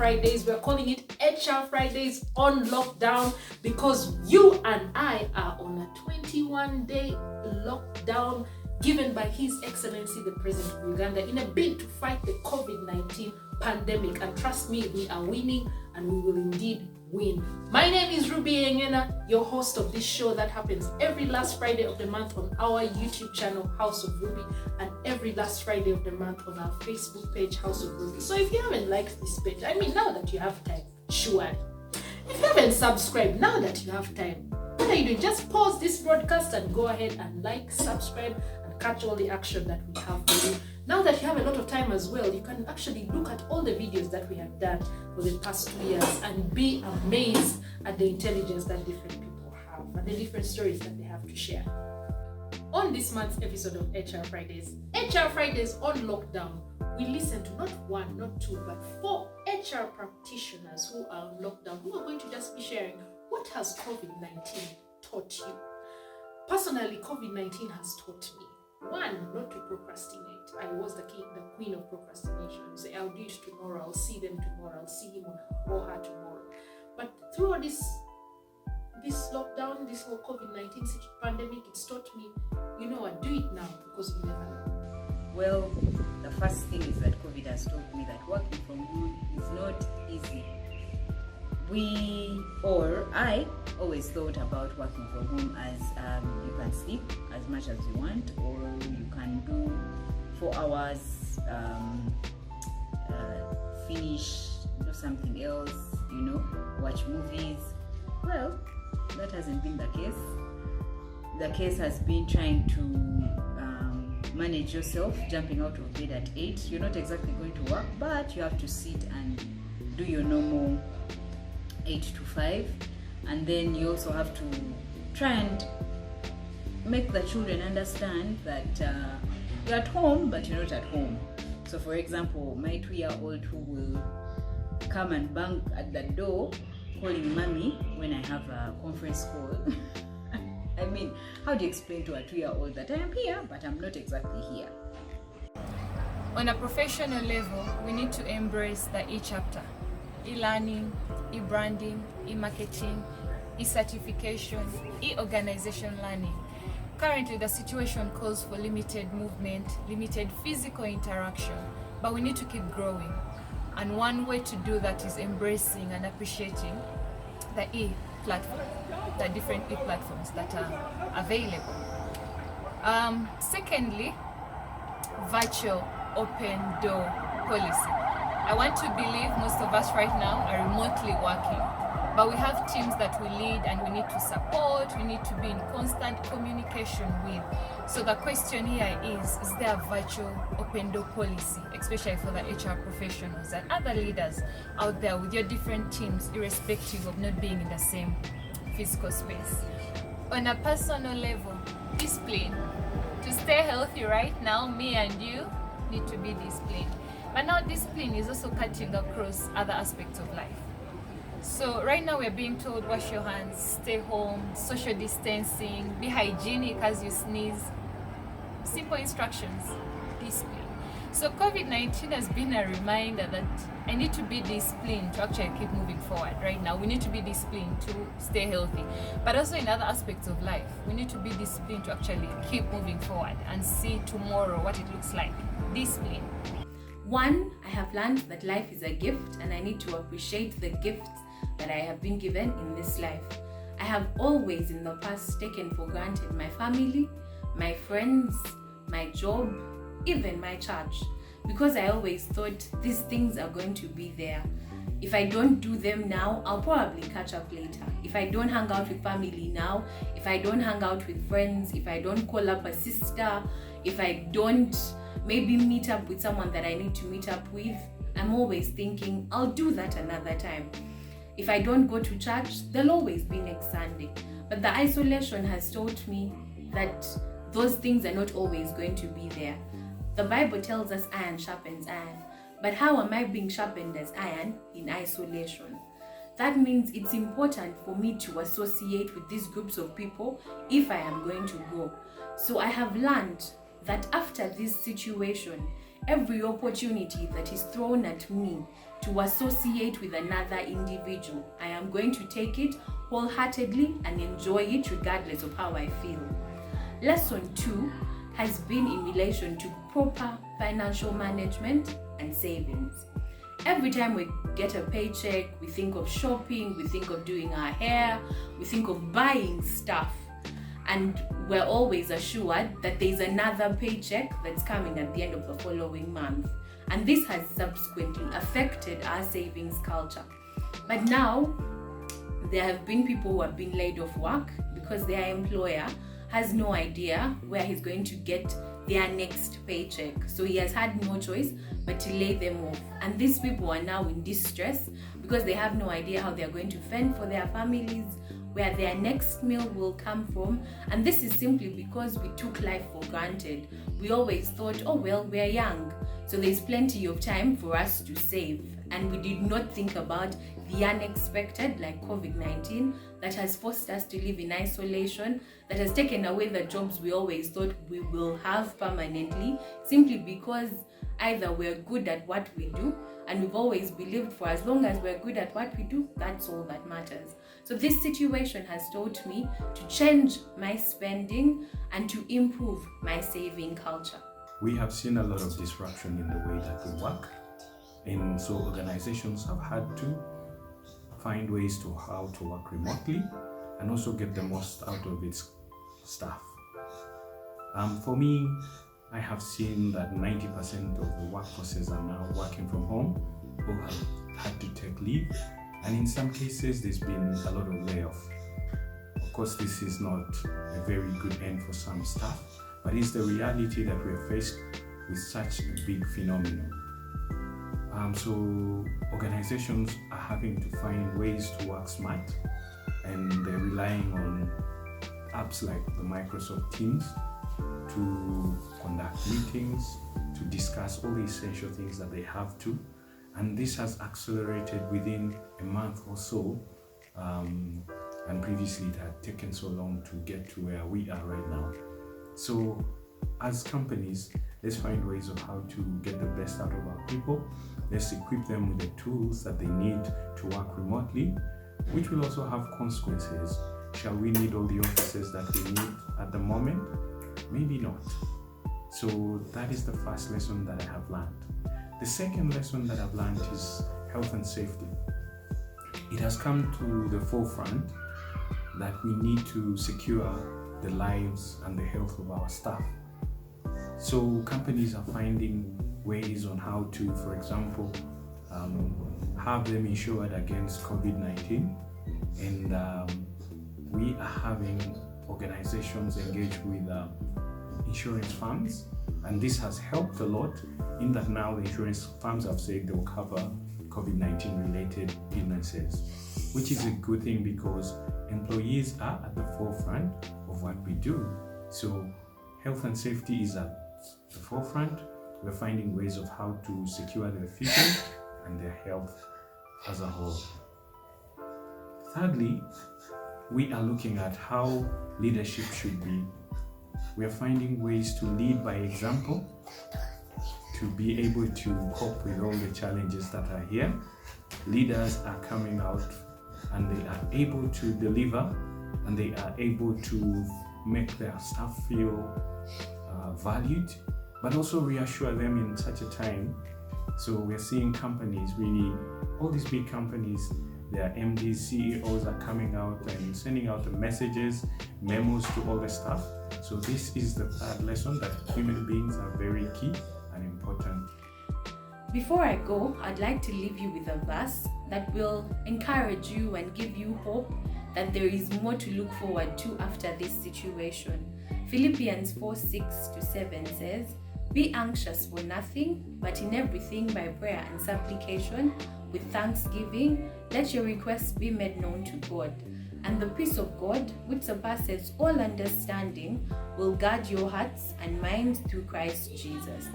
Fridays. We're calling it HR Fridays on lockdown because you and I are on a 21-day lockdown given by His Excellency the President of Uganda in a bid to fight the COVID-19 pandemic. And trust me, we are winning and we will indeed win. My name is Ruby Engena, your host of this show that happens every last Friday of the month on our YouTube channel, House of Ruby, and every last Friday of the month on our Facebook page, House of Ruby. So if you haven't liked this page, now that you have time, surely. If you haven't subscribed, now that you have time, what are you doing? Just pause this broadcast and go ahead and like, subscribe, and catch all the action that we have for you. Now that you have a lot of time as well, you can actually look at all the videos that we have done for the past 2 years and be amazed at the intelligence that different people have and the different stories that they have to share. On this month's episode of HR Fridays on lockdown, we listen to not one, not two, but 4 HR practitioners who are on lockdown, who are going to just be sharing what has COVID-19 taught you. Personally, COVID-19 has taught me, 1, not to procrastinate. I was the queen of procrastination. Say, I'll do it tomorrow, I'll see them tomorrow, I'll see him or her tomorrow. But through all this lockdown, this whole COVID-19 pandemic, it's taught me, do it now because you never know. Well, the first thing is that COVID has told me that working from home is not easy. I always thought about working from home as you can sleep as much as you want, or you can do 4 hours, finish, do something else, watch movies. Well, that hasn't been the case. The case has been trying to manage yourself, jumping out of bed at 8. You're not exactly going to work, but you have to sit and do your normal 8 to 5, and then you also have to try and make the children understand that you're at home but you're not at home. So for example, my 2-year-old who will come and bang at the door calling mommy when I have a conference call. How do you explain to a 2-year-old that I am here but I'm not exactly here? On a professional level, we need to embrace the e-chapter. E-learning, e-branding, e-marketing, e-certification, e-organization learning. Currently, the situation calls for limited movement, limited physical interaction, but we need to keep growing. And one way to do that is embracing and appreciating the e-platform, the different e-platforms that are available. Secondly, virtual open door policy. I want to believe most of us right now are remotely working, but we have teams that we lead and we need to support, we need to be in constant communication with. So the question here is there a virtual open door policy, especially for the HR professionals and other leaders out there with your different teams, irrespective of not being in the same physical space? On a personal level, discipline. To stay healthy right now, me and you need to be disciplined. But now discipline is also cutting across other aspects of life. So right now we're being told wash your hands, stay home, social distancing, be hygienic as you sneeze. Simple instructions, discipline. So COVID-19 has been a reminder that I need to be disciplined to actually keep moving forward. Right now we need to be disciplined to stay healthy, but also in other aspects of life we need to be disciplined to actually keep moving forward and see tomorrow what it looks like. Discipline. 1, I have learned that life is a gift and I need to appreciate the gifts that I have been given in this life. I have always in the past taken for granted my family, my friends, my job, even my church, because I always thought these things are going to be there. If I don't do them now, I'll probably catch up later. If I don't hang out with family now, if I don't hang out with friends, if I don't call up a sister, if I don't maybe meet up with someone that I need to meet up with, I'm always thinking I'll do that another time. If I don't go to church, there'll always be next Sunday. But the isolation has taught me that those things are not always going to be there. The Bible tells us iron sharpens iron, but how am I being sharpened as iron in isolation? That means it's important for me to associate with these groups of people if I am going to go. So I have learned that after this situation, every opportunity that is thrown at me to associate with another individual, I am going to take it wholeheartedly and enjoy it regardless of how I feel. Lesson 2 has been in relation to proper financial management and savings. Every time we get a paycheck, we think of shopping, we think of doing our hair, we think of buying stuff. And we're always assured that there's another paycheck that's coming at the end of the following month. And this has subsequently affected our savings culture. But now, there have been people who have been laid off work because their employer has no idea where he's going to get their next paycheck. So he has had no choice but to lay them off. And these people are now in distress because they have no idea how they're going to fend for their families, where their next meal will come from. And this is simply because we took life for granted. We always thought, oh well, we're young, so there's plenty of time for us to save. And we did not think about the unexpected, like COVID-19, that has forced us to live in isolation, that has taken away the jobs we always thought we will have permanently, simply because either we're good at what we do, and we've always believed for as long as we're good at what we do, that's all that matters. So this situation has taught me to change my spending and to improve my saving culture. We have seen a lot of disruption in the way that we work, and so organizations have had to find ways to how to work remotely and also get the most out of its staff. For me, I have seen that 90% of the workforces are now working from home or have had to take leave, and in some cases there's been a lot of layoff. Of course, this is not a very good end for some staff, but it's the reality that we're faced with such a big phenomenon. So organizations are having to find ways to work smart, and they're relying on apps like the Microsoft Teams to conduct meetings, to discuss all the essential things that they have to. And this has accelerated within a month or so. And previously it had taken so long to get to where we are right now. So as companies, let's find ways of how to get the best out of our people. Let's equip them with the tools that they need to work remotely, which will also have consequences. Shall we need all the offices that we need at the moment? Maybe not. So that is the first lesson that I have learned. The second lesson that I've learned is health and safety. It has come to the forefront that we need to secure the lives and the health of our staff. So companies are finding ways on how to, for example, have them insured against COVID-19, and we are having organizations engage with insurance firms, and this has helped a lot in that now the insurance firms have said they will cover COVID-19 related illnesses, which is a good thing because employees are at the forefront of what we do. So health and safety is at the forefront. We're finding ways of how to secure their future and their health as a whole. Thirdly, we are looking at how leadership should be. We are finding ways to lead by example, to be able to cope with all the challenges that are here. Leaders are coming out and they are able to deliver, and they are able to make their staff feel valued, but also reassure them in such a time. So we're seeing companies, really, all these big companies, their MDs, CEOs are coming out and sending out the messages, memos to all the staff. So this is the third lesson, that human beings are very key and important. Before I go, I'd like to leave you with a verse that will encourage you and give you hope that there is more to look forward to after this situation. Philippians 4:6-7 says, "Be anxious for nothing, but in everything by prayer and supplication, with thanksgiving, let your requests be made known to God. And the peace of God, which surpasses all understanding, will guard your hearts and minds through Christ Jesus."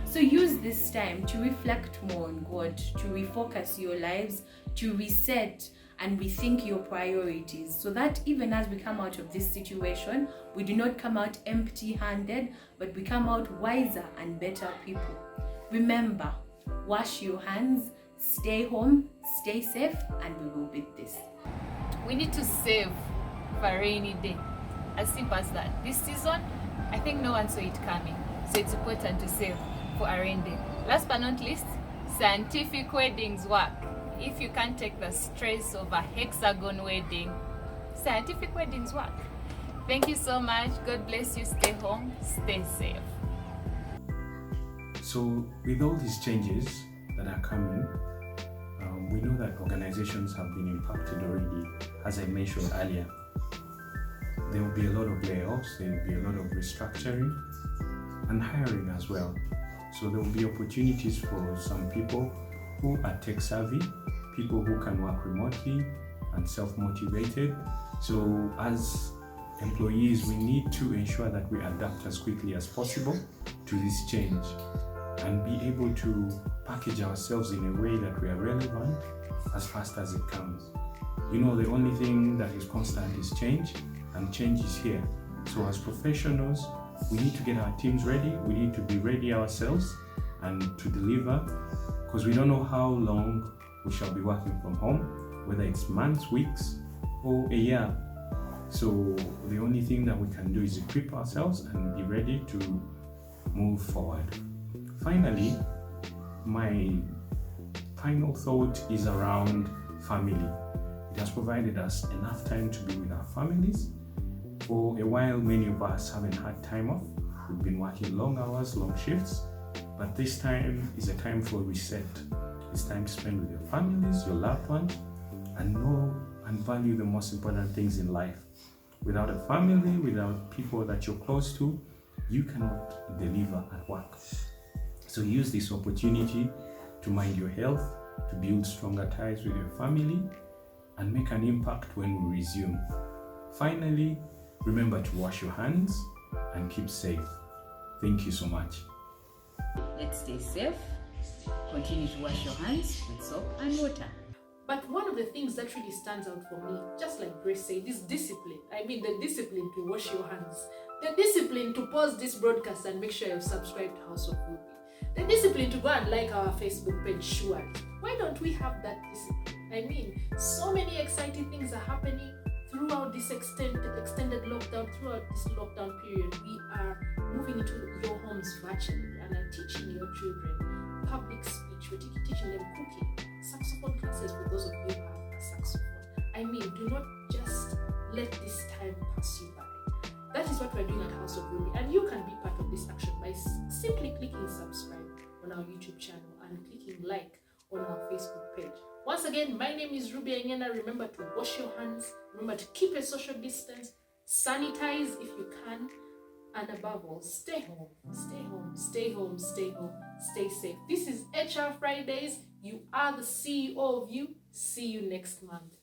So use this time to reflect more on God, to refocus your lives, to reset and rethink your priorities, so that even as we come out of this situation, we do not come out empty-handed, but we come out wiser and better people. Remember, wash your hands, stay home, stay safe, and we will beat this. We need to save for a rainy day. As simple as that. This season, I think no one saw it coming. So it's important to save for a rainy day. Last but not least, scientific weddings work. If you can't take the stress of a hexagon wedding, scientific weddings work. Thank you so much. God bless you. Stay home, stay safe. So with all these changes that are coming, we know that organizations have been impacted already. As I mentioned earlier, there will be a lot of layoffs, there will be a lot of restructuring and hiring as well. So there will be opportunities for some people who are tech savvy, people who can work remotely and self-motivated. So as employees, we need to ensure that we adapt as quickly as possible to this change and be able to package ourselves in a way that we are relevant as fast as it comes. You know, the only thing that is constant is change, and change is here. So as professionals, we need to get our teams ready, we need to be ready ourselves and to deliver, because we don't know how long we shall be working from home, whether it's months, weeks, or a year. So the only thing that we can do is equip ourselves and be ready to move forward. Finally, my final thought is around family. It has provided us enough time to be with our families. For a while, many of us haven't had time off. We've been working long hours, long shifts, but this time is a time for reset. It's time to spend with your families, your loved ones, and know and value the most important things in life. Without a family, without people that you're close to, you cannot deliver at work. So use this opportunity to mind your health, to build stronger ties with your family, and make an impact when we resume. Finally, remember to wash your hands and keep safe. Thank you so much. Let's stay safe. Continue to wash your hands with soap and water. But one of the things that really stands out for me, just like Grace said, is discipline. I mean, the discipline to wash your hands, the discipline to pause this broadcast and make sure you're subscribed to House of Ruby, the discipline to go and like our Facebook page, surely. Why don't we have that discipline? I mean, so many exciting things are happening throughout this extended lockdown, throughout this lockdown period. We are moving into your homes virtually and are teaching your children public speech. We're teaching them cooking, saxophone classes for those of you who have a saxophone. I mean, do not just let this time pass you by. That is what we're doing at House of Ruby, and you can be part of this action by simply clicking subscribe on our YouTube channel and clicking like on our Facebook page. Once again, my name is Ruby Engena. Remember to wash your hands, remember to keep a social distance, sanitize if you can, and above all, stay home, stay home, stay home, stay home, stay safe. This is HR Fridays. You are the CEO of you. See you next month.